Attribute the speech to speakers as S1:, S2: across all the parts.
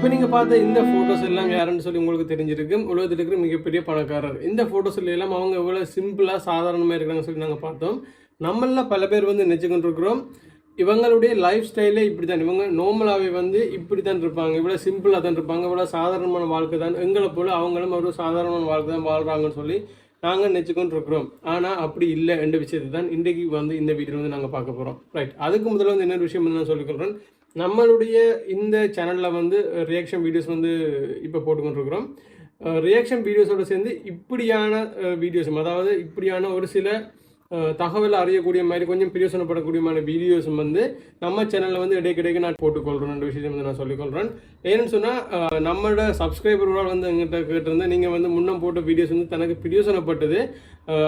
S1: இப்போ நீங்கள் பார்த்த இந்த ஃபோட்டோஸ் எல்லாம் யாருன்னு சொல்லி உங்களுக்கு தெரிஞ்சிருக்கும். உலகத்தில் இருக்கிற மிகப்பெரிய பணக்காரர். இந்த ஃபோட்டோஸில் எல்லாம் அவங்க எவ்வளோ சிம்பிளாக சாதாரணமாக இருக்கிறாங்கன்னு சொல்லி நாங்கள் பார்த்தோம். நம்மள பல பேர் வந்து நினச்சிக்கிட்டு இருக்கிறோம் இவங்களுடைய லைஃப் ஸ்டைலே இப்படி தான், இவங்க நார்மலாகவே வந்து இப்படி தான் இருப்பாங்க, இவ்வளோ சிம்பிளாக தான் இருப்பாங்க, இவ்வளோ சாதாரணமான வாழ்க்கை தான், எங்களை போல் அவங்களும் ஒரு சாதாரணமான வாழ்க்கை தான் வாழ்கிறாங்கன்னு சொல்லி நாங்கள் நினச்சிக்கொண்டு இருக்கிறோம். ஆனால் அப்படி இல்லை என்ற விஷயத்தை தான் இன்றைக்கு வந்து இந்த வீடியோ வந்து நாங்கள் பார்க்க போகிறோம். ரைட், அதுக்கு முதல்ல வந்து இன்னொரு விஷயம் வந்து நான் சொல்லிக்கொள்கிறேன். நம்மளுடைய இந்த சேனலில் வந்து ரியாக்ஷன் வீடியோஸ் வந்து இப்போ போட்டுக்கொண்டிருக்கிறோம். ரியாக்ஷன் வீடியோஸோடு சேர்ந்து இப்படியான வீடியோஸும், அதாவது இப்படியான ஒரு சில தகவல் அறியக்கூடிய மாதிரி கொஞ்சம் பிரயோசனப்படக்கூடியமான வீடியோஸும் வந்து நம்ம சேனலில் வந்து இடைக்கிடைக்கு நான் போட்டுக்கொள்கிறேன். ரெண்டு விஷயத்தை வந்து நான் சொல்லிக்கொள்கிறேன். ஏன்னு சொன்னால் நம்மளோட சப்ஸ்கிரைபரோட வந்து எங்கிட்ட கேட்டிருந்தேன், நீங்கள் வந்து முன்னம் போட்ட வீடியோஸ் வந்து தனக்கு பிரயோசனப்பட்டது,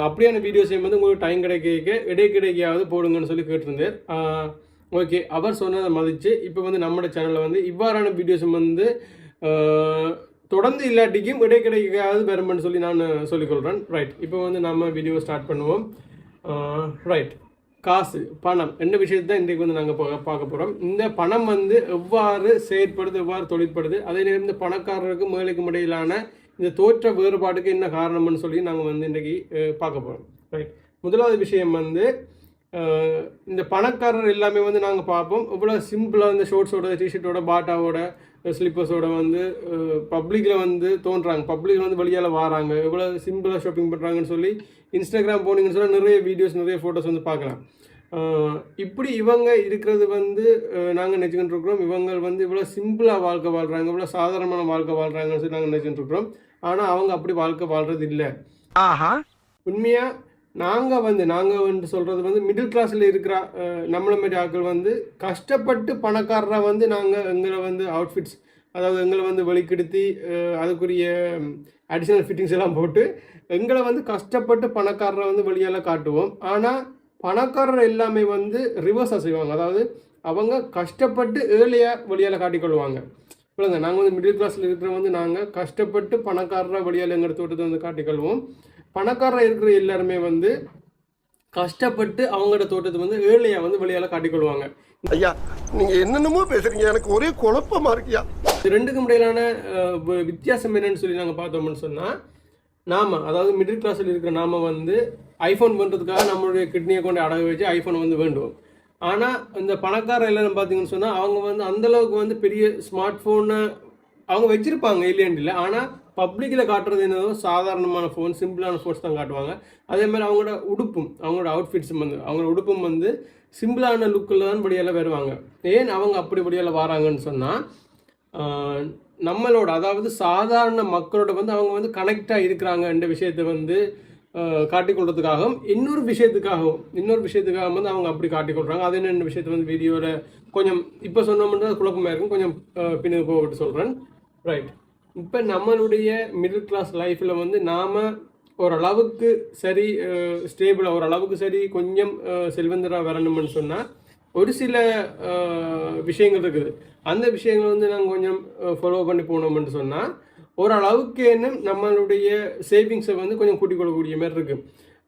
S1: அப்படியான வீடியோஸையும் வந்து உங்களுக்கு டைம் கிடைக்க இடைக்கிடைக்காவது போடுங்கன்னு சொல்லி கேட்டிருந்தேன். ஓகே, அவர் சொன்னதை மதித்து இப்போ வந்து நம்மளோட சேனலில் வந்து இவ்வாறான வீடியோஸும் வந்து தொடர்ந்து இல்லாட்டிக்கும் இடைக்கிடைக்காவது வரும்னு சொல்லி நான் சொல்லிக்கொள்கிறேன். ரைட், இப்போ வந்து நம்ம வீடியோ ஸ்டார்ட் பண்ணுவோம். ரைட், காசு பணம் ரெண்டு விஷயத்தை தான் இன்றைக்கு வந்து நாங்கள் பார்க்க போகிறோம். இந்த பணம் வந்து எவ்வாறு செயற்படுது, எவ்வாறு தொழிற்படுது, அதே நேரம் இந்த பணக்காரருக்கும் மேலுக்கும் இடையிலான இந்த தோற்ற வேறுபாடுக்கு என்ன காரணம்னு சொல்லி நாங்கள் வந்து இன்றைக்கி பார்க்க போகிறோம். ரைட், முதலாவது விஷயம் வந்து இந்த பணக்காரர் எல்லாமே வந்து நாங்கள் பார்ப்போம் இவ்வளோ சிம்பிளாக இந்த ஷோர்ட்ஸோட, டிஷர்ட்டோட, பாட்டாவோட, ஸ்லிப்பர்ஸோட வந்து பப்ளிக்கில் வந்து தோன்றாங்க, பப்ளிக்கில் வந்து வெளியால் வராங்க, எவ்வளோ சிம்பிளாக ஷாப்பிங் பண்ணுறாங்கன்னு சொல்லி இன்ஸ்டாகிராம் போனீங்கன்னு சொன்னால் நிறைய வீடியோஸ், நிறைய ஃபோட்டோஸ் வந்து பார்க்கலாம். இப்படி இவங்க இருக்கிறது வந்து நாங்கள் நினச்சிக்கிட்டு இருக்கிறோம் இவங்க வந்து இவ்வளோ சிம்பிளாக வாழ்க்கை வாழ்கிறாங்க, இவ்வளோ சாதாரணமான வாழ்க்கை வாழ்கிறாங்கன்னு சொல்லி நாங்கள் நினச்சிக்கிட்டு இருக்கிறோம். ஆனால் அவங்க அப்படி வாழ்க்கை வாழ்கிறது இல்லை. உண்மையாக நாங்கள் வந்து சொல்கிறது வந்து மிடில் கிளாஸில் இருக்கிற நம்மளை மாதிரி ஆட்கள் வந்து கஷ்டப்பட்டு பணக்காரராக வந்து நாங்கள் எங்களை வந்து அவுட்ஃபிட்ஸ், அதாவது எங்களை வந்து வெளிக்கெடுத்தி அதுக்குரிய அடிஷ்னல் ஃபிட்டிங்ஸ் எல்லாம் போட்டு எங்களை வந்து கஷ்டப்பட்டு பணக்காரரை வந்து வெளியால் காட்டுவோம். ஆனால் பணக்காரர் எல்லாமே வந்து ரிவர்ஸாக செய்வாங்க, அதாவது அவங்க கஷ்டப்பட்டு ஏழையாக வெளியால் காட்டிக்கொள்வாங்க. இல்லைங்க, நாங்கள் வந்து மிடில் கிளாஸில் இருக்கிற வந்து நாங்கள் கஷ்டப்பட்டு பணக்காரராக வெளியால் எங்கள் தோட்டத்தை வந்து காட்டிக்கொள்வோம். பணக்காரராக இருக்கிற எல்லாருமே வந்து கஷ்டப்பட்டு அவங்களோட தோட்டத்தை வந்து ஏழையாக வந்து வெளியால் காட்டிக்கொள்வாங்க.
S2: ஐயா, நீங்கள் என்னென்னமோ பேசுகிறீங்க, எனக்கு ஒரே குழப்பமாக இருக்கியா.
S1: ரெண்டுக்கும் இடையிலான வித்தியாசம் என்னன்னு சொல்லி நாங்கள் பார்த்தோம்னு சொன்னால், அதாவது மிடில் கிளாஸில் இருக்கிற நாம் வந்து ஐஃபோன் பண்ணுறதுக்காக நம்மளுடைய கிட்னியை கொண்டு அடகு வச்சு ஐஃபோன் வந்து வேண்டுவோம். ஆனால் இந்த பணக்கார எல்லாரும் பார்த்தீங்கன்னு சொன்னால் அவங்க வந்து அந்தளவுக்கு வந்து பெரிய ஸ்மார்ட் ஃபோனை அவங்க வச்சுருப்பாங்க, இல்லையாண்டு இல்லை. ஆனால் பப்ளிக்கில் காட்டுறது என்னதோ சாதாரணமான ஃபோன், சிம்பிளான ஃபோன்ஸ் தான் காட்டுவாங்க. அதே மாதிரி அவங்களோட உடுப்பும், அவங்களோட அவுட்ஃபிட்ஸும் வந்து, அவங்களோட உடுப்பும் வந்து சிம்பிளான லுக்கில் தான் படியால் வருவாங்க. ஏன் அவங்க அப்படி படியால் வராங்கன்னு சொன்னால், நம்மளோட, அதாவது சாதாரண மக்களோட வந்து அவங்க வந்து கனெக்டாக இருக்கிறாங்க என்ற விஷயத்தை வந்து காட்டிக்கொள்றதுக்காகவும் இன்னொரு விஷயத்துக்காகவும் வந்து அவங்க அப்படி காட்டிக்கொள்கிறாங்க. அது என்ன விஷயத்தை வந்து வீடியோவில் கொஞ்சம் இப்போ சொன்னோம்னா குழப்பமாக இருக்கும், கொஞ்சம் பின்னுக்கு போட்டு சொல்கிறேன். ரைட், இப்போ நம்மளுடைய மிடில் கிளாஸ் லைஃப்பில் வந்து நாம் ஓரளவுக்கு சரி ஸ்டேபிளாக, ஓரளவுக்கு சரி கொஞ்சம் செல்வந்தராக வரணும்னு சொன்னால் ஒரு சில விஷயங்கள் இருக்குது. அந்த விஷயங்கள் வந்து நாங்கள் கொஞ்சம் ஃபாலோ பண்ணி போனோம்னு சொன்னால் ஓரளவுக்கு என்ன நம்மளுடைய சேவிங்ஸை வந்து கொஞ்சம் கூட்டிக் கொள்ளக்கூடிய மாதிரி இருக்குது.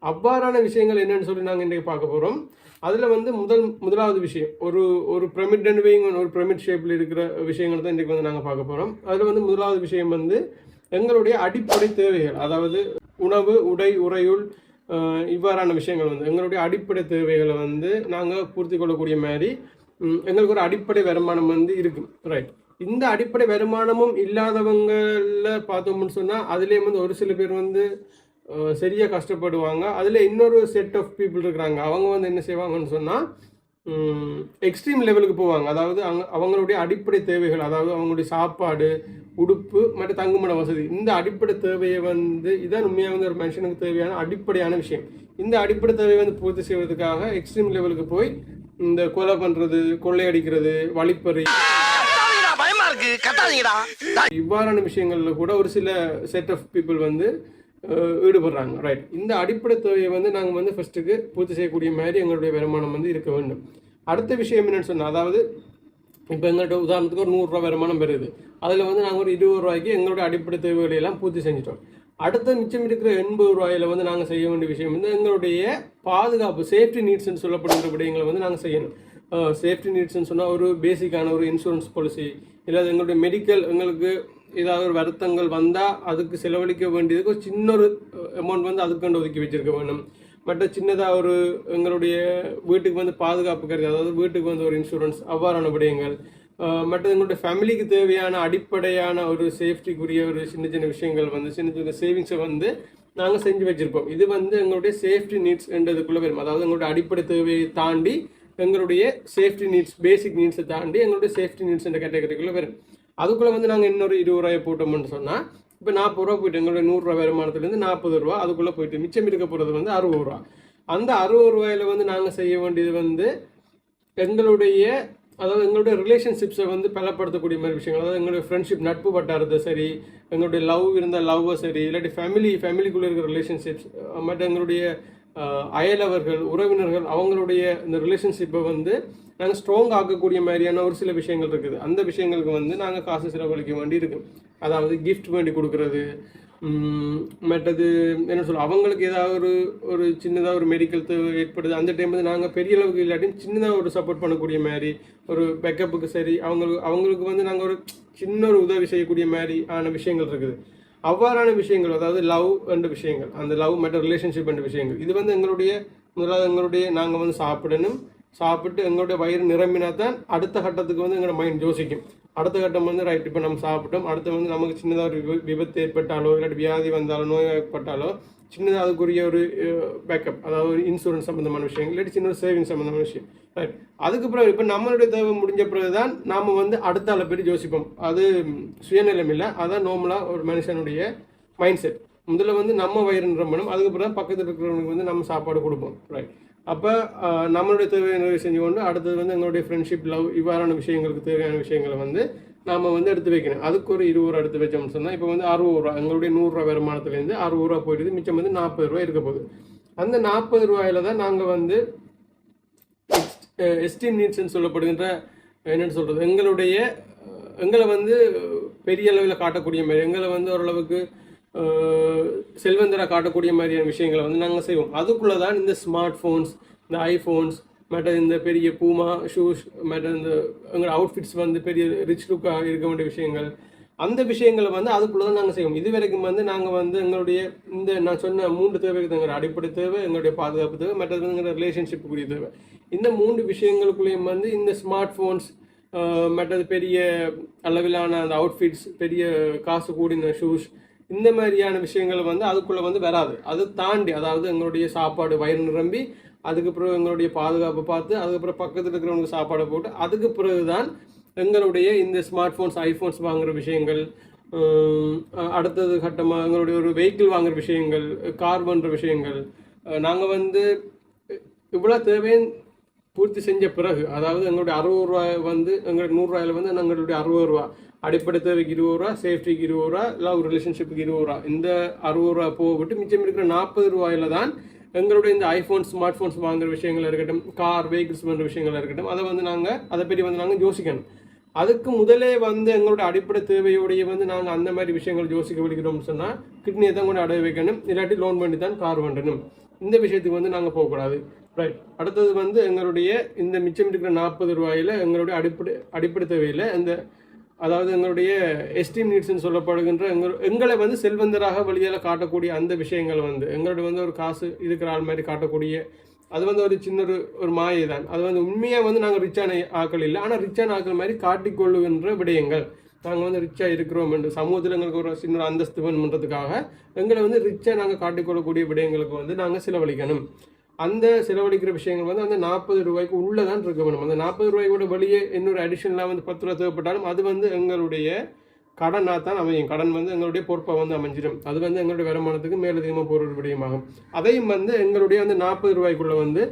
S1: அவ்வாறான விஷயங்கள் என்னென்னு சொல்லி நாங்கள் இன்றைக்கு பார்க்க போகிறோம். அதில் வந்து முதலாவது விஷயம் ஒரு பிரமிட் ஒரு பிரமிட் ஷேப்பில் இருக்கிற விஷயங்கள் தான் இன்றைக்கு வந்து நாங்கள் பார்க்க போகிறோம். அதில் வந்து முதலாவது விஷயம் வந்து எங்களுடைய அடிப்படை தேவைகள், அதாவது உணவு, உடை, உறையுள், இவ்வாறான விஷயங்கள் வந்து எங்களுடைய அடிப்படை தேவைகளை வந்து நாங்கள் பூர்த்தி கொள்ளக்கூடிய மாதிரி எங்களுக்கு ஒரு அடிப்படை வருமானம் வந்து இருக்குது. ரைட், இந்த அடிப்படை வருமானமும் இல்லாதவங்களில் பார்த்தோம்னு சொன்னால் அதுலேயே வந்து ஒரு சில பேர் வந்து சரியாக கஷ்டப்படுவாங்க. அதில் இன்னொரு செட் ஆஃப் பீப்புள் இருக்கிறாங்க, அவங்க வந்து என்ன செய்வாங்கன்னு சொன்னால் எக்ஸ்ட்ரீம் லெவலுக்கு போவாங்க. அதாவது அவங்களுடைய அடிப்படை தேவைகள், அதாவது அவங்களுடைய சாப்பாடு, உடுப்பு மற்றும் தங்குமட வசதி, இந்த அடிப்படை தேவையை வந்து இதான் உண்மையாக வந்து ஒரு மனுஷனுக்கு தேவையான அடிப்படையான விஷயம். இந்த அடிப்படை தேவையை வந்து பூர்த்தி செய்வதற்காக எக்ஸ்ட்ரீம் லெவலுக்கு போய் இந்த கொலை பண்ணுறது, கொள்ளையடிக்கிறது, வழிப்பறி, இவ்வாறான விஷயங்கள்ல கூட ஒரு சில செட் ஆஃப் பீப்புள் வந்து ஈடுபடுறாங்க. ரைட், இந்த அடிப்படை தேவையை வந்து நாங்கள் வந்து ஃபர்ஸ்ட்டுக்கு பூர்த்தி செய்யக்கூடிய மாதிரி எங்களுடைய வருமானம் வந்து இருக்க வேண்டும். அடுத்த விஷயம் என்னென்னு சொன்னால், அதாவது இப்போ எங்கள்கிட்ட உதாரணத்துக்கு ஒரு 100 ரூபா வருமானம் பெறுது, அதில் வந்து நாங்கள் ஒரு 20 ரூபாய்க்கு எங்களுடைய அடிப்படை தேவைகளை எல்லாம் பூர்த்தி செஞ்சிட்டோம். அடுத்த மிச்சம் இருக்கிற 80 ரூபாயில் வந்து நாங்கள் செய்ய வேண்டிய விஷயம் வந்து எங்களுடைய பாதுகாப்பு, சேஃப்டி நீட்ஸ்ன்னு சொல்லப்படுகிற விடயங்களை வந்து நாங்கள் செய்யணும். சேஃப்டி நீட்ஸ்ன்னு சொன்னால் ஒரு பேசிக்கான ஒரு இன்சூரன்ஸ் பாலிசி, இல்லை எங்களுடைய மெடிக்கல், எங்களுக்கு ஏதாவது ஒரு வருத்தங்கள் வந்தால் அதுக்கு செலவழிக்க வேண்டியதுக்கு ஒரு சின்ன ஒரு அமௌண்ட் வந்து அதுக்கு ஒதுக்கி வச்சிருக்க வேணும். மற்ற சின்னதாக ஒரு எங்களுடைய வீட்டுக்கு வந்து பாதுகாப்பு கருதி, அதாவது வீட்டுக்கு வந்து ஒரு இன்சூரன்ஸ், அவ்வாறான விடயங்கள். மற்ற எங்களுடைய ஃபேமிலிக்கு தேவையான அடிப்படையான ஒரு சேஃப்டிக்குரிய ஒரு சின்ன சின்ன விஷயங்கள் வந்து சின்ன சின்ன சேவிங்ஸை வந்து நாங்கள் செஞ்சு வச்சுருப்போம். இது வந்து எங்களுடைய சேஃப்டி நீட்ஸ் என்றதுக்குள்ளே வரும். அதாவது எங்களுடைய அடிப்படை தேவையை தாண்டி எங்களுடைய சேஃப்டி நீட்ஸ், பேசிக் நீட்ஸை தாண்டி எங்களுடைய சேஃப்டி நீட்ஸ் என்ற கேட்டகரிக்குள்ளே வரும். அதுக்குள்ளே வந்து நாங்கள் இன்னொரு 20 ரூபாயை போட்டோம்னு சொன்னால் இப்போ 40 ரூபா போயிட்டு எங்களுடைய 100 ரூபா வருமானத்துலேருந்து 40 ரூபா அதுக்குள்ளே போயிட்டு மிச்சம் இருக்க போகிறது வந்து 60 ரூபா. அந்த 60 ரூபாயில் வந்து நாங்கள் செய்ய வேண்டியது வந்து எங்களுடைய, அதாவது எங்களுடைய ரிலேஷன்ஷிப்ஸை வந்து பலப்படுத்தக்கூடிய மாதிரி விஷயங்கள். அதாவது எங்களுடைய ஃப்ரெண்ட்ஷிப், நட்பு வட்டாரத்தை சரி, எங்களுடைய லவ் இருந்தால் லவ்வை சரி, இல்லாட்டி ஃபேமிலிக்குள்ளே இருக்கிற ரிலேஷன்ஷிப்ஸ், மற்ற எங்களுடைய அயலவர்கள், உறவினர்கள், அவங்களுடைய இந்த ரிலேஷன்ஷிப்பை வந்து நாங்கள் ஸ்ட்ராங் ஆக்கக்கூடிய மாதிரியான ஒரு சில விஷயங்கள் இருக்குது. அந்த விஷயங்களுக்கு வந்து நாங்கள் காசு செலவழிக்க வேண்டி இருக்கு. அதாவது கிஃப்ட் வேண்டி கொடுக்கறது, மற்றது என்ன சொல்ல, அவங்களுக்கு ஏதாவது ஒரு சின்னதாக ஒரு மெடிக்கல் தேவை ஏற்படுது, அந்த டைம் வந்து நாங்கள் பெரிய அளவுக்கு இல்லாட்டியும் சின்னதாக ஒரு சப்போர்ட் பண்ணக்கூடிய மாதிரி, ஒரு பேக்கப்புக்கு சரி, அவங்களுக்கு வந்து நாங்கள் ஒரு சின்ன ஒரு உதவி செய்யக்கூடிய மாதிரி ஆன விஷயங்கள் இருக்குது. அவ்வாறான விஷயங்கள், அதாவது லவ் என்ற விஷயங்கள், அந்த லவ் மற்ற ரிலேஷன்ஷிப் என்ற விஷயங்கள், இது வந்து முதலாவது நாங்கள் வந்து சாப்பிட்டு எங்களுடைய வயிறு நிரம்பினா தான் அடுத்த கட்டத்துக்கு வந்து எங்களோட மைண்ட் யோசிக்கும். அடுத்த கட்டம் வந்து ரைட், இப்போ நம்ம சாப்பிட்டோம், அடுத்து வந்து நமக்கு சின்னதாக ஒரு விபத்து ஏற்பட்டாலோ, இல்லாட்டி வியாதி வந்தாலோ, நோய் ஏற்பட்டாலோ, சின்னதாக அதுக்குரிய ஒரு பேக்கப், அதாவது ஒரு இன்சூரன்ஸ் சம்மந்தமான விஷயங்கள், இல்லாட்டி சின்ன ஒரு சேவிங்ஸ் சம்மந்தமான விஷயம். ரைட், அதுக்கப்புறம் இப்போ நம்மளுடைய தேவை முடிஞ்ச பிறகு தான் நாம் வந்து அடுத்த ஆளை பற்றி யோசிப்போம். அது சுயநிலம் இல்லை, அதான் நார்மலாக ஒரு மனுஷனுடைய மைண்ட் செட். முதல்ல வந்து நம்ம வயிறு நிரம்பணும், அதுக்கப்புறம் தான் பக்கத்தில் இருக்கிறவங்களுக்கு வந்து நம்ம சாப்பாடு கொடுப்போம். ரைட், அப்போ நம்மளுடைய தேவையை நிறைவு செஞ்சு கொண்டு அடுத்தது வந்து எங்களுடைய ஃப்ரெண்ட்ஷிப், லவ், இவ்வாறான விஷயங்களுக்கு தேவையான விஷயங்களை வந்து நாம் வந்து எடுத்து வைக்கணும். அதுக்கு ஒரு 20 ரூபா எடுத்து வச்சோம்னு சொன்னால் இப்போ வந்து 60 ரூபா, எங்களுடைய 100 ரூபா வருமானத்துலேருந்து 60 ரூபா போயிடுது, மிச்சம் வந்து 40 ரூபா இருக்க போகுது. அந்த 40 ரூபாயில் தான் நாங்கள் வந்து எஸ்டீம் நீட்ஸ்ன்னு சொல்லப்படுகின்ற, என்னென்னு சொல்கிறது, எங்களை வந்து பெரிய அளவில் காட்டக்கூடிய மாதிரி, எங்களை வந்து ஓரளவுக்கு செல்வந்தராக காட்டக்கூடிய மாதிரியான விஷயங்களை வந்து நாங்கள் செய்வோம். அதுக்குள்ளே தான் இந்த ஸ்மார்ட் ஃபோன்ஸ், இந்த ஐஃபோன்ஸ், மற்ற இந்த பெரிய பூமா ஷூஸ், மற்ற இந்த எங்களோட அவுட்ஃபிட்ஸ் வந்து பெரிய ரிச் லுக்காக இருக்க வேண்டிய விஷயங்கள், அந்த விஷயங்களை வந்து அதுக்குள்ளே தான் நாங்கள் செய்வோம். இது வரைக்கும் வந்து நாங்கள் வந்து எங்களுடைய இந்த நான் சொன்ன 3 தேவைக்கு எங்களோட அடிப்படை தேவை, எங்களுடைய பாதுகாப்பு தேவை, மற்றது வந்து எங்களோட ரிலேஷன்ஷிப்புக்குரிய தேவை. இந்த 3 விஷயங்களுக்குள்ளேயும் வந்து இந்த ஸ்மார்ட் ஃபோன்ஸ், மற்றது பெரிய அளவிலான அந்த அவுட்ஃபிட்ஸ், பெரிய காசு கூடின ஷூஸ், இந்த மாதிரியான விஷயங்கள் வந்து அதுக்குள்ளே வந்து வராது. அது தாண்டி, அதாவது எங்களுடைய சாப்பாடு வயிறு நிரம்பி, அதுக்கப்புறம் எங்களுடைய பாதுகாப்பை பார்த்து, அதுக்கப்புறம் பக்கத்தில் இருக்கிறவங்களுக்கு சாப்பாடை போட்டு, அதுக்கு பிறகு தான் எங்களுடைய இந்த ஸ்மார்ட் ஃபோன்ஸ், ஐஃபோன்ஸ் வாங்குகிற விஷயங்கள், அடுத்தது கட்டமாக எங்களுடைய ஒரு வெஹிக்கிள் வாங்குகிற விஷயங்கள், கார் பண்ணுற விஷயங்கள், நாங்கள் வந்து இவ்வளோ தேவைன்னு பூர்த்தி செஞ்ச பிறகு, அதாவது எங்களுடைய 60 ரூபா வந்து எங்களுடைய 100 ரூபாயில் வந்து எங்களுடைய 60 ரூபா அடிப்படை தேவைக்கு 20 ரூபா, சேஃப்டிக்கு 20 ரூபா, லவ் ரிலேஷன்ஷிப்புக்கு 20 ரூபா, இந்த 60 ரூபா போகவிட்டு மிச்சம் இருக்கிற 40 ரூபாயில் தான் எங்களுடைய இந்த ஐஃபோன், ஸ்மார்ட் ஃபோன்ஸ் வாங்குகிற விஷயங்கள் இருக்கட்டும், கார், வெஹிக்கிள்ஸ் பண்ணுற விஷயங்கள் இருக்கட்டும், அதை வந்து அதை பற்றி வந்து நாங்கள் யோசிக்கணும். அதுக்கு முதலே வந்து எங்களுடைய அடிப்படை தேவையோடைய வந்து நாங்கள் அந்த மாதிரி விஷயங்கள் யோசிக்க விடுக்கிறோம்னு சொன்னால் கிட்னியை தான் கூட அடைய வைக்கணும், இல்லாட்டி லோன் பண்ணி தான் கார் பண்ணணும். இந்த விஷயத்துக்கு வந்து நாங்கள் போகக்கூடாது. ரைட், அடுத்தது வந்து எங்களுடைய இந்த மிச்சம் இருக்கிற 40 ரூபாயில் எங்களுடைய அடிப்படை தேவையில் அதாவது எங்களுடைய எஸ்டீம் நீட்ஸ்ன்னு சொல்லப்படுகின்ற எங்களை வந்து செல்வந்தராக வெளியில் காட்டக்கூடிய அந்த விஷயங்கள் வந்து எங்களுடைய வந்து ஒரு காசு இருக்கிற ஆள் மாதிரி காட்டக்கூடிய, அது வந்து ஒரு சின்ன ஒரு மாயை தான். அது வந்து உண்மையாக வந்து நாங்கள் ரிச்சான ஆக்கள் இல்லை, ஆனால் ரிச்சான ஆக்கள் மாதிரி காட்டிக்கொள்ளுகின்ற விடயங்கள். நாங்கள் வந்து ரிச்சாக இருக்கிறோம் என்று சமூகத்தில் எங்களுக்கு ஒரு சின்ன அந்தஸ்து பண்ணுறதுக்காக எங்களை வந்து ரிச்சாக நாங்கள் காட்டிக்கொள்ளக்கூடிய விடயங்களுக்கு வந்து நாங்கள் செலவழிக்கணும். அந்த செலவழிக்கிற விஷயங்கள் வந்து அந்த 40 ரூபாய்க்கு உள்ளே தான் இருக்க வேணும். அந்த 40 ரூபாய் கூட வெளியே இன்னொரு அடிஷனலாக வந்து 10 ரூபா தேவைப்பட்டாலும் அது வந்து எங்களுடைய கடனாக தான் அமையும். கடன் வந்து எங்களுடைய பொறுப்பாக வந்து அமைஞ்சிடும். அது வந்து எங்களுடைய வருமானத்துக்கு மேலதிகமாக போகிற ஒரு விடயமாகும். அதையும் வந்து எங்களுடைய வந்து 40 ரூபாய்க்குள்ளே வந்து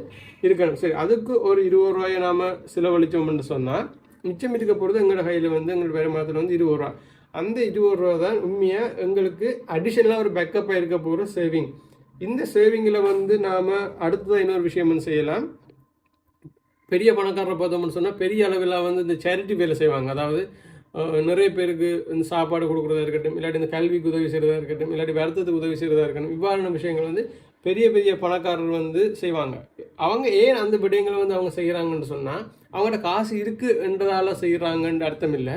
S1: இருக்கணும். சரி, அதுக்கு ஒரு 20 ரூபாயை நாம் செலவழித்தோம்னு சொன்னால் மிச்சம் இருக்க போகிறது எங்களோட கையில் வந்து எங்களுடைய வருமானத்தில் வந்து 20 ரூபா. அந்த 20 ரூபா தான் உண்மையாக எங்களுக்கு அடிஷனலாக ஒரு பேக்கப்பாக இருக்க போகிற சேவிங். இந்த சேவிங்கில் வந்து நாம் அடுத்ததாக இன்னொரு விஷயம் வந்து செய்யலாம். பெரிய பணக்காரரை பார்த்தோம்னு சொன்னால் பெரிய அளவில் வந்து இந்த சேரிட்டி வேலை செய்வாங்க. அதாவது நிறைய பேருக்கு இந்த சாப்பாடு கொடுக்குறதா இருக்கட்டும், இல்லாட்டி இந்த கல்விக்கு உதவி செய்கிறதா இருக்கட்டும், இல்லாட்டி வருத்தத்துக்கு உதவி செய்கிறதா இருக்கட்டும், இவ்வாறான விஷயங்கள் வந்து பெரிய பெரிய பணக்காரர் வந்து செய்வாங்க. அவங்க ஏன் அந்த விடயங்களை வந்து அவங்க செய்கிறாங்கன்னு சொன்னால் அவங்களோட காசு இருக்குன்றதால செய்கிறாங்கன்ற அர்த்தம் இல்லை.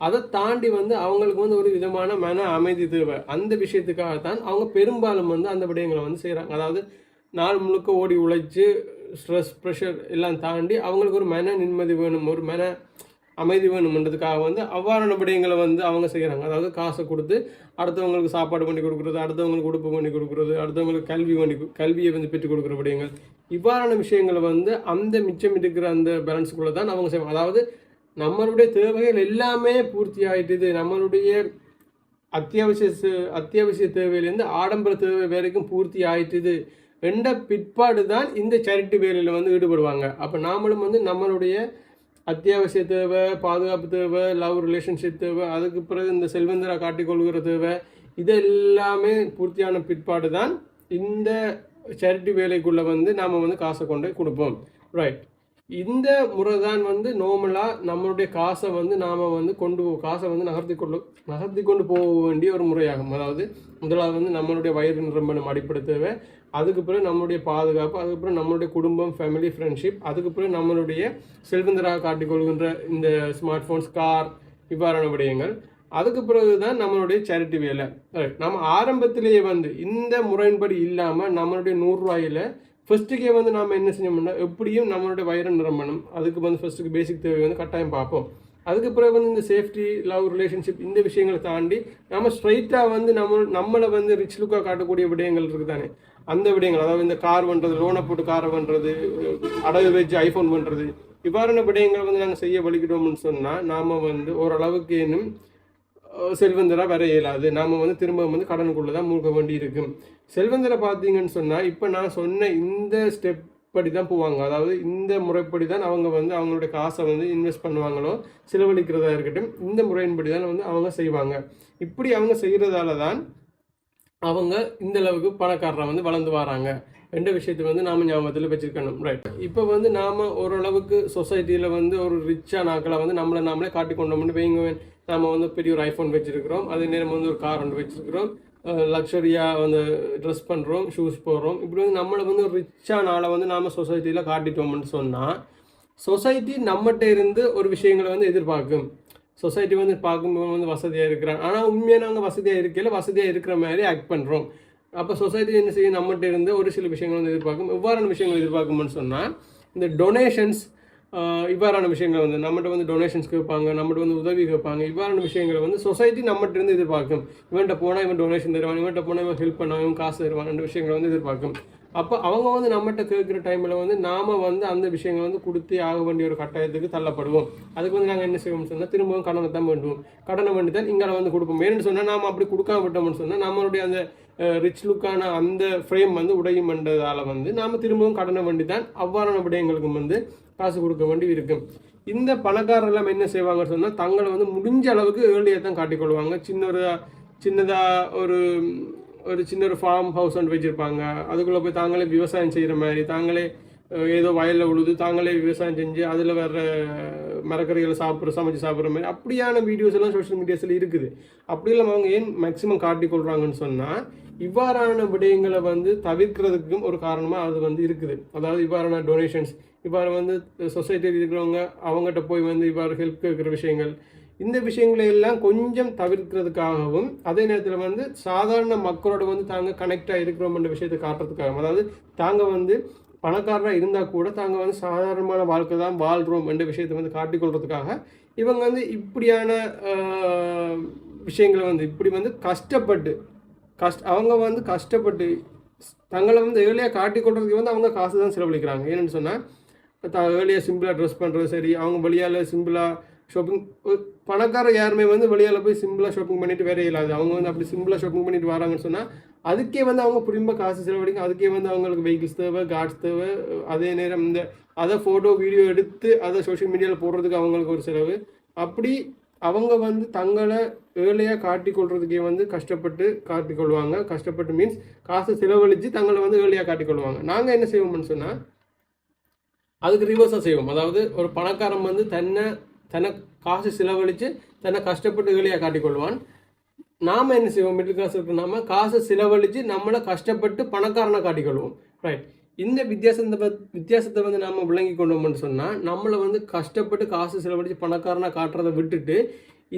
S1: அதை தாண்டி வந்து அவங்களுக்கு வந்து ஒரு விதமான மன அமைதி தேவை. அந்த விஷயத்துக்காகத்தான் அவங்க பெரும்பாலும் வந்து அந்த விடயங்களை வந்து செய்கிறாங்க. அதாவது நாள் முழுக்க ஓடி உழைச்சி ஸ்ட்ரெஸ் ப்ரெஷர் எல்லாம் தாண்டி அவங்களுக்கு ஒரு மன நிம்மதி வேணும், ஒரு மன அமைதி வேணும்ன்றதுக்காக வந்து அவ்வாறான விடயங்களை வந்து அவங்க செய்கிறாங்க. அதாவது காசை கொடுத்து அடுத்தவங்களுக்கு சாப்பாடு பண்ணி கொடுக்குறது, அடுத்தவங்களுக்கு உடுப்பு பண்ணி கொடுக்குறது, அடுத்தவங்களுக்கு கல்வியை வந்து பெற்றுக் கொடுக்குற விடயங்கள், இவ்வாறான விஷயங்களை வந்து அந்த மிச்சம் இருக்கிற அந்த பேலன்ஸுக்குள்ளே தான் அவங்க செய்வாங்க. அதாவது நம்மளுடைய தேவைகள் எல்லாமே பூர்த்தி ஆகிட்டுது, நம்மளுடைய அத்தியாவசிய தேவையிலேருந்து ஆடம்பர தேவை வரைக்கும் பூர்த்தி ஆகிட்டுது என்ற பிற்பாடு தான் இந்த சேரிட்டி வேலையில் வந்து ஈடுபடுவாங்க. அப்போ நாமளும் வந்து நம்மளுடைய அத்தியாவசிய தேவை, பாதுகாப்பு தேவை, லவ் ரிலேஷன்ஷிப் தேவை, அதுக்கு பிறகு இந்த செல்வந்தரா காட்டிக்கொள்கிற தேவை, இதெல்லாமே பூர்த்தியான பிற்பாடு தான் இந்த சேரிட்டி வேலைக்குள்ளே வந்து நாம் வந்து காசை கொண்டு கொடுப்போம். ரைட். இந்த முறை தான் வந்து நார்மலாக நம்மளுடைய காசை வந்து நாம் வந்து காசை வந்து நகர்த்தி கொண்டு போக வேண்டிய ஒரு முறையாகும். அதாவது முதலாவது வந்து நம்மளுடைய வயிறு நிரம்பணும் அடிப்படை தேவை, அதுக்கு பிறகு நம்மளுடைய பாதுகாப்பு, அதுக்கு பிறகு நம்மளுடைய குடும்பம், ஃபேமிலி, ஃப்ரெண்ட்ஷிப், அதுக்கு பிறகு நம்மளுடைய செல்வந்தராக காட்டிக்கொள்கின்ற இந்த ஸ்மார்ட் ஃபோன்ஸ், கார், இவ்வாறான விடயங்கள், அதுக்கு பிறகு தான் நம்மளுடைய சேரிட்டி வேலை. நம்ம ஆரம்பத்திலேயே வந்து இந்த முறையின்படி இல்லாமல் நம்மளுடைய 100 ரூபாயில் ஃபர்ஸ்ட்டுக்கே வந்து நாம் என்ன செஞ்சோம்னா எப்படியும் நம்மளுடைய வயிறு நிரம்பணும், அதுக்கு வந்து ஃபர்ஸ்ட்டுக்கு பேசிக் தேவை வந்து கட்டாயம் பார்ப்போம். அதுக்கு பிறகு வந்து இந்த சேஃப்டி, லவ், ரிலேஷன்ஷிப், இந்த விஷயங்களை தாண்டி நம்ம ஸ்ட்ரைட்டாக வந்து நம்மளை வந்து ரிச் லுக்காக காட்டக்கூடிய விடயங்கள் இருக்குது தானே, அந்த விடயங்கள், அதாவது இந்த கார் பண்ணுறது, லோனை போட்டு காரை பண்ணுறது, அடகு வச்சு ஐஃபோன் பண்ணுறது, இவ்வாறான விடயங்களை வந்து நாங்கள் செய்ய வலிக்கிட்டோம்னு சொன்னால் நாம் வந்து ஓரளவுக்கு இன்னும் செல்வந்தராக வர இயலாது. நாம் வந்து திரும்ப வந்து கடனுக்குள்ளே தான் மூழ்க வேண்டி இருக்கும். செல்வந்தரை பார்த்தீங்கன்னு சொன்னால் இப்போ நான் சொன்ன இந்த ஸ்டெப் படி தான் போவாங்க. அதாவது இந்த முறைப்படி தான் அவங்க வந்து அவங்களுடைய காசை வந்து இன்வெஸ்ட் பண்ணுவாங்களோ, செலவழிக்கிறதா இருக்கட்டும், இந்த முறையின்படி தான் வந்து அவங்க செய்வாங்க. இப்படி அவங்க செய்கிறதால தான் அவங்க இந்த அளவுக்கு பணக்காரரை வந்து வளர்ந்து வராங்க. ரெண்டு விஷயத்தை வந்து நாம் ஞாபகத்தில் வச்சுருக்கணும். ரைட். இப்போ வந்து நாம் ஓரளவுக்கு சொசைட்டியில் வந்து ஒரு ரிச்சாக நாட்களை வந்து நாமளே காட்டி கொண்டோம்னு வைங்க. நாம் வந்து பெரிய ஒரு ஐஃபோன் வச்சுருக்கிறோம், அதே நேரம் வந்து ஒரு கார் ஒன்று வச்சுருக்கிறோம், லக்ஸரியாக வந்து ட்ரெஸ் பண்ணுறோம், ஷூஸ் போடுறோம். இப்படி வந்து நம்மளை வந்து ஒரு ரிச்சான ஆளை வந்து நாம் சொசைட்டியில் காட்டிட்டோம்னு சொன்னால் சொசைட்டி நம்மகிட்ட இருந்து ஒரு விஷயங்களை வந்து எதிர்பார்க்கும். சொசைட்டி வந்து பார்க்கும்போது வந்து வசதியாக இருக்கிறாங்க, ஆனால் உண்மையாக நாங்கள் வசதியாக இருக்கிற மாதிரி ஆக்ட் பண்ணுறோம். அப்போ சொசைட்டி என்ன செய்யும், நம்மகிட்ட இருந்து ஒரு சில விஷயங்கள் வந்து எதிர்பார்க்கும். எவ்வாறான விஷயங்கள் எதிர்பார்க்கும்னு சொன்னால் இந்த டொனேஷன்ஸ், இவ்வாறான விஷயங்கள் வந்து நம்மகிட்ட வந்து டொனேஷன்ஸ் கேட்பாங்க, நம்மகிட்ட வந்து உதவி கேட்பாங்க. இவ்வாறான விஷயங்களை வந்து சொசைட்டி நம்மகிட்ட இருந்து எதிர்பார்க்கும். இவன்கிட்ட போனால் இவன் டொனேஷன் தருவான், இவன்கிட்ட போனால் இவன் ஹெல்ப் பண்ணுவான், இவன் காசு தருவான், ரெண்டு விஷயங்களை வந்து எதிர்பார்க்கும். அப்போ அவங்க வந்து நம்மகிட்ட கேட்குற டைமில் வந்து நாம் வந்து அந்த விஷயங்களை வந்து கொடுத்து ஆக வேண்டிய ஒரு கட்டாயத்துக்கு தள்ளப்படுவோம். அதுக்கு வந்து நாங்கள் என்ன செய்வோம்னு சொன்னால் திரும்பவும் கடனை தான் வேண்டுவோம். கடனை வேண்டி தான் இங்கே வந்து கொடுப்போம். ஏன்னு சொன்னால் நாம் அப்படி கொடுக்காம விட்டோம்னு சொன்னால் நம்மளுடைய அந்த ரிச் லுக்கான அந்த ஃப்ரேம் வந்து உடையும் என்றதால் வந்து நாம் திரும்பவும் கடனை வேண்டி தான் அவ்வாறான விடயங்களுக்கும் வந்து காசு கொடுக்க வேண்டி இருக்கும். இந்த பணக்காரர் எல்லாம் என்ன செய்வாங்கன்னு சொன்னால் தங்களை வந்து முடிஞ்ச அளவுக்கு ஏர்லியாக தான் காட்டிக்கொள்வாங்க. சின்னதாக ஒரு சின்ன ஃபார்ம் ஹவுஸ் ஒன்று வச்சுருப்பாங்க. அதுக்குள்ளே போய் தாங்களே விவசாயம் செய்கிற மாதிரி, தாங்களே ஏதோ வயலில் உழுது தாங்களே விவசாயம் செஞ்சு அதில் வர்ற மரக்கறிகளை சமைச்சு சாப்பிட்ற மாதிரி அப்படியான வீடியோஸ் எல்லாம் சோஷியல் மீடியாஸில் இருக்குது. அப்படி இல்லாமல் அவங்க ஏன் மேக்ஸிமம் காட்டிக்கொள்கிறாங்கன்னு சொன்னால் இவ்வாறான விடயங்களை வந்து தவிர்க்கிறதுக்கும் ஒரு காரணமாக அது வந்து இருக்குது. அதாவது இவ்வாறான டொனேஷன்ஸ், இவ்வாறு வந்து சொசைட்டியில் இருக்கிறவங்க அவங்ககிட்ட போய் வந்து இவ்வாறு ஹெல்ப் கேட்குற விஷயங்கள், இந்த விஷயங்களை எல்லாம் கொஞ்சம் தவிர்க்கிறதுக்காகவும் அதே நேரத்தில் வந்து சாதாரண மக்களோட வந்து தாங்க கனெக்டாக இருக்கிறோம்ன்ற விஷயத்தை காட்டுறதுக்காகவும், அதாவது தாங்க வந்து பணக்காரராக இருந்தால் கூட தாங்க வந்து சாதாரணமான வாழ்க்கை தான் வாழ்கிறோம் என்ற விஷயத்தை வந்து காட்டிக்கொள்றதுக்காக இவங்க வந்து இப்படியான விஷயங்களை வந்து இப்படி வந்து அவங்க வந்து கஷ்டப்பட்டு தங்களை வந்து ஏர்லியாக காட்டிக்கொள்றதுக்கு வந்து அவங்க காசு தான் செலவழிக்கிறாங்க. ஏன்னு சொன்னால் ஏர்லியாக சிம்பிளாக ட்ரெஸ் பண்ணுறது சரி, அவங்க வெளியால் சிம்பிளாக ஷாப்பிங், பணக்காரர் யாருமே வந்து வெளியால் போய் சிம்பிளாக ஷாப்பிங் பண்ணிட்டு வேற இல்லாது. அவங்க வந்து அப்படி சிம்பிளாக ஷாப்பிங் பண்ணிட்டு வராங்கன்னு சொன்னால் அதுக்கே வந்து அவங்க திரும்ப காசு செலவழிக்கும். அதுக்கே வந்து அவங்களுக்கு வெஹிக்கிள்ஸ் தேவை, கார்ட்ஸ் தேவை, அதே நேரம் அதை ஃபோட்டோ வீடியோ எடுத்து அதை சோஷியல் மீடியாவில் போடுறதுக்கு அவங்களுக்கு ஒரு செலவு. அப்படி அவங்க வந்து தங்களை ஏழையாக காட்டிக்கொள்றதுக்கே வந்து கஷ்டப்பட்டு காட்டிக்கொள்வாங்க. கஷ்டப்பட்டு மீன்ஸ் காசை செலவழித்து தங்களை வந்து ஏழையாக காட்டிக்கொள்வாங்க. நாங்கள் என்ன செய்வோம்னு சொன்னால் அதுக்கு ரிவர்ஸாக செய்வோம். அதாவது ஒரு பணக்காரன் வந்து தன்னை காசு செலவழித்து தன்னை கஷ்டப்பட்டு ஏழையாக காட்டிக்கொள்வான். நாம் என்ன செய்வோம், மிடில் கிளாஸ் இருக்கிற நாம காசை செலவழித்து நம்மளை கஷ்டப்பட்டு பணக்காரனை காட்டிக்கொள்வோம். ரைட், இந்த வித்தியாசத்தை வந்து நாம் விளங்கி கொண்டோம்னு சொன்னால் நம்மளை வந்து கஷ்டப்பட்டு காசு செலவழித்து பணக்காரனை காட்டுறதை விட்டுட்டு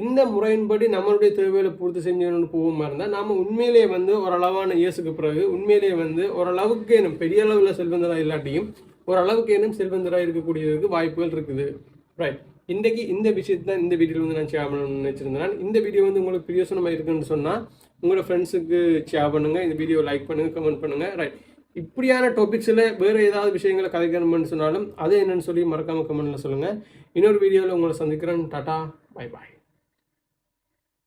S1: இந்த முறையின்படி நம்மளுடைய தேவைகளை பூர்த்தி செஞ்சு போவோமா இருந்தால் நாம் உண்மையிலேயே வந்து ஓரளவான இயேசுக்கு பிறகு உண்மையிலேயே வந்து ஓரளவுக்கு ஏனும் பெரிய அளவில் செல்வந்தராக இல்லாட்டியும் ஓரளவுக்கு ஏனும் செல்வந்தராக இருக்கக்கூடியதுக்கு வாய்ப்புகள் இருக்குது. ரைட், இன்றைக்கு இந்த விஷயத்தை தான் இந்த வீடியோவில் வந்து நான் ஷேர் பண்ணணும்னு நினச்சிருந்தேன். இந்த வீடியோ வந்து உங்களுக்கு பிரியோசனமாக இருக்குன்னு சொன்னால் உங்களோட ஃப்ரெண்ட்ஸுக்கு ஷேர் பண்ணுங்கள், இந்த வீடியோ லைக் பண்ணுங்கள், கமெண்ட் பண்ணுங்கள். ரைட், இப்படியான டாபிக்ஸில் வேறு ஏதாவது விஷயங்களை கதைக்கணும்னு சொன்னாலும் அது என்னன்னு சொல்லி மறக்காமல் கமெண்ட்டில் சொல்லுங்கள். இன்னொரு வீடியோவில் உங்களை சந்திக்கிறேன். Tata, bye bye.